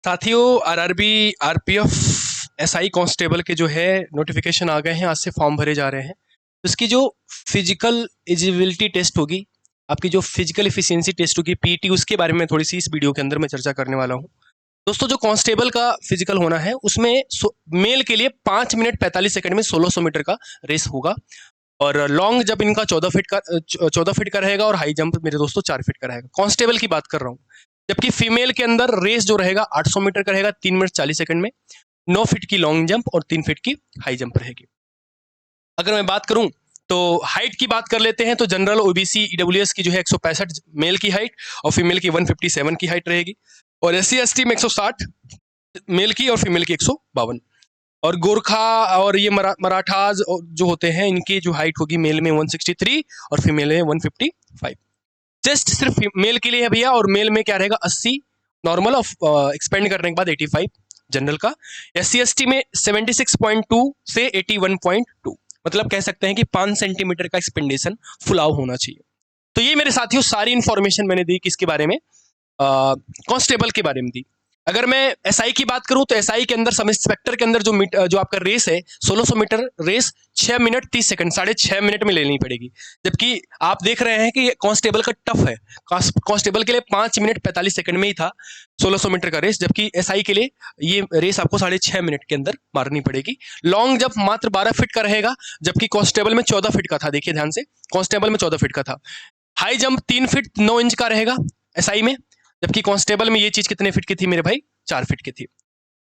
साथियों, RRB, RPF, SI constable के जो है नोटिफिकेशन आ गए हैं। आज से फॉर्म भरे जा रहे हैं। तो इसकी जो फिजिकल एलिजिबिलिटी टेस्ट होगी, आपकी जो फिजिकल एफिशिएंसी टेस्ट होगी पीटी, उसके बारे में थोड़ी सी इस वीडियो के अंदर मैं चर्चा करने वाला हूँ। दोस्तों, जो कांस्टेबल का फिजिकल होना है उसमें मेल के लिए 5 मिनट 45 सेकंड में 1600 मीटर का रेस होगा। और लॉन्ग जब इनका 14 फीट का रहेगा और हाई जंप मेरे दोस्तों 4 फीट का रहेगा। कांस्टेबल की बात कर रहा हूँ। जबकि फीमेल के अंदर रेस जो रहेगा 800 मीटर का रहेगा 3 मिनट 40 सेकंड में। 9 फीट की लॉन्ग जंप और 3 फीट की हाई जंप रहेगी। अगर मैं बात करूं तो हाइट की बात कर लेते हैं, तो जनरल, ओबीसी, ईडब्ल्यूएस की जो है 165 मेल की हाइट और फीमेल की 157 की हाइट रहेगी। और एससी एसटी में 160 मेल की और फीमेल की 152। और गोरखा और ये मराठाज जो होते हैं, इनकी जो हाइट होगी मेल में 163 और फीमेल में 155। टेस्ट सिर्फ मेल के लिए है भैया। और मेल में क्या रहेगा 80 नॉर्मल और एक्सपेंड करने के बाद 85 जनरल का। एससी एसटी में 76.2 से 81.2, मतलब कह सकते हैं कि 5 सेंटीमीटर का एक्सपेंडेशन फुलाव होना चाहिए। तो ये मेरे साथियों सारी इंफॉर्मेशन मैंने दी किसके बारे में, कांस्टेबल के बारे में दी। अगर मैं एसआई की बात करूं तो एसआई के अंदर सब इंस्पेक्टर के अंदर जो आपका रेस है 1600 metre race 6 minute 30 second 6.5 minute में लेनी पड़ेगी। जबकि आप देख रहे हैं कि कांस्टेबल का टफ है। कांस्टेबल के लिए 5 मिनट 45 सेकंड में ही था 1600 मीटर का रेस, जबकि एसआई के लिए ये रेस आपको 6.5 मिनट के अंदर मारनी पड़ेगी। लॉन्ग जंप मात्र 12 फीट का रहेगा, जबकि कांस्टेबल में 14 फीट का था। देखिए ध्यान से, कांस्टेबल में 14 फीट का था। हाई जंप 3 फीट 9 इंच का रहेगा एसआई में, जबकि कांस्टेबल में ये चीज कितने फीट की थी मेरे भाई, 4 फीट की थी।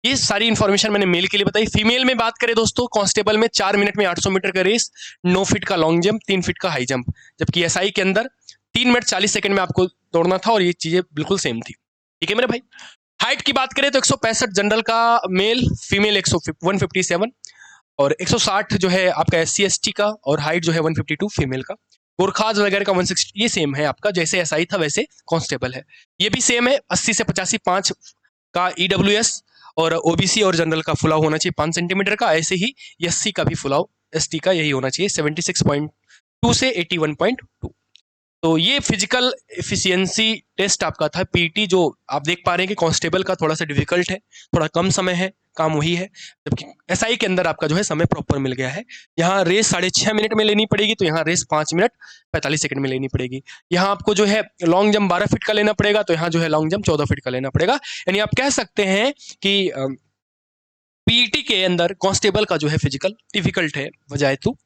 ये सारी इंफॉर्मेशन मैंने मेल के लिए बताई। फीमेल में बात करें दोस्तों, कांस्टेबल में 4 मिनट में 800 मीटर का रेस, 9 फीट का लॉन्ग जंप, 3 फीट का हाई जंप, जबकि एसआई के अंदर 3 मिनट 40 सेकंड में आपको दौड़ना था और ये चीजें बिल्कुल सेम थी। ठीक है मेरे भाई। हाइट की बात करें तो 165 जनरल का मेल, फीमेल 157 और 160 जो है आपका एससी एसटी का, और हाइट जो है 152 फीमेल का। गोरखाज वगैरह का 160, ये सेम है आपका, जैसे एसआई था वैसे कांस्टेबल है। ये भी सेम है, 80 से 85 5 का ईडब्ल्यूएस और ओबीसी और जनरल का फुलाव होना चाहिए 5 सेंटीमीटर का। ऐसे ही एससी का भी फुलाव एसटी का यही होना चाहिए 76.2 से 81.2। तो ये फिजिकल एफिशिएंसी टेस्ट आपका था पीटी, जो आप देख पा रहे हैं कि कांस्टेबल का थोड़ा सा डिफिकल्ट है, थोड़ा कम समय है, काम वही है। जबकि एसआई के अंदर आपका जो है समय प्रॉपर मिल गया है। यहाँ रेस 6.5 मिनट में लेनी पड़ेगी, तो यहाँ रेस 5 मिनट 45 सेकंड में लेनी पड़ेगी। यहाँ आपको जो है लॉन्ग जंप 12 फीट का लेना पड़ेगा, तो यहाँ जो है लॉन्ग जंप 14 फीट का लेना पड़ेगा। यानी आप कह सकते हैं कि पीटी के अंदर कांस्टेबल का जो है फिजिकल डिफिकल्ट है बजाय तो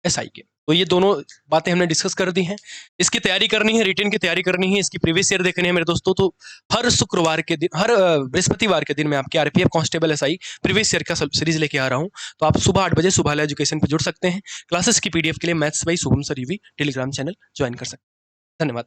एसआई के। तो ये दोनों बातें हमने डिस्कस कर दी हैं। इसकी तैयारी करनी है, रिटेन की तैयारी करनी है, इसकी प्रीवियस ईयर देखनी है मेरे दोस्तों। तो हर शुक्रवार के दिन, हर बृहस्पतिवार के दिन मैं आपके RPF constable SI previous year का सीरीज लेके आ रहा हूं। तो आप सुबह 8 बजे सुबह एजुकेशन पर जुड़ सकते हैं। क्लासेस की पीडीएफ के लिए maths by Shubham sir UV Telegram channel join कर सकते हैं। धन्यवाद।